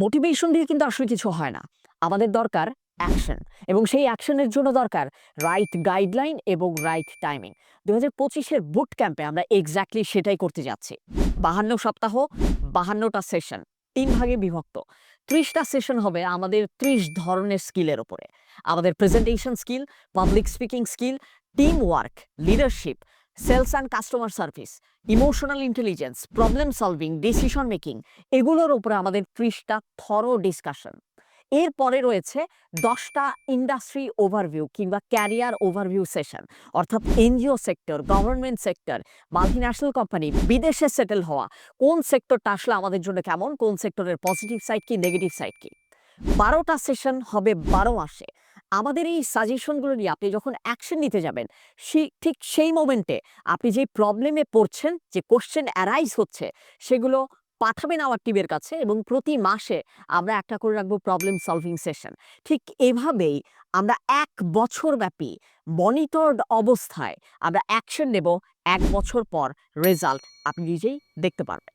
Motivation দিয়ে কিন্তু আসলে কিছু হয় না। আমাদের দরকার অ্যাকশন এবং সেই অ্যাকশনের জন্য দরকার রাইট গাইডলাইন এবং রাইট টাইমিং। ২০২৫ এর বুট ক্যাম্পে আমরা এক্সাক্টলি সেটাই করতে যাচ্ছি। ৫২ সপ্তাহ, ৫২টা সেশন, ৩ ভাগে বিভক্ত। ৩০টা সেশন হবে আমাদের ৩০ ধরনের স্কিলের উপরে। আমাদের presentation skill, public speaking skill, teamwork, leadership, sales and customer service, emotional intelligence, problem solving, decision making, এগুলোর উপরে আমাদের ৩০টা থরো ডিসকাশন। এরপরে রয়েছে ১০টা ইন্ডাস্ট্রি ওভারভিউ কিংবা ক্যারিয়ার ওভারভিউ সেশন, অর্থাৎ NGO sector, government sector, multinational company, বিদেশে সেটেল হওয়া, কোন সেক্টরটা আসলে আমাদের জন্য কেমন, কোন সেক্টরের পজিটিভ সাইড কি, নেগেটিভ সাইড কি। ১২টা সেশন হবে ১২ মাসে। আমাদের এই সাজেশনগুলো নিয়ে আপনি যখন অ্যাকশন নিতে যাবেন, ঠিক সেই মোমেন্টে আপনি যেই প্রবলেমে পড়ছেন, যে কোশ্চেন অ্যারাইজ হচ্ছে, সেগুলো পাঠাবেন আমার টিমের কাছে এবং প্রতি মাসে আমরা একটা করে রাখবো প্রবলেম সলভিং সেশন। ঠিক এভাবেই আমরা ১ বছর ব্যাপী মনিটরড অবস্থায় আমরা অ্যাকশন নেব। ১ বছর পর রেজাল্ট আপনি নিজেই দেখতে পারবেন।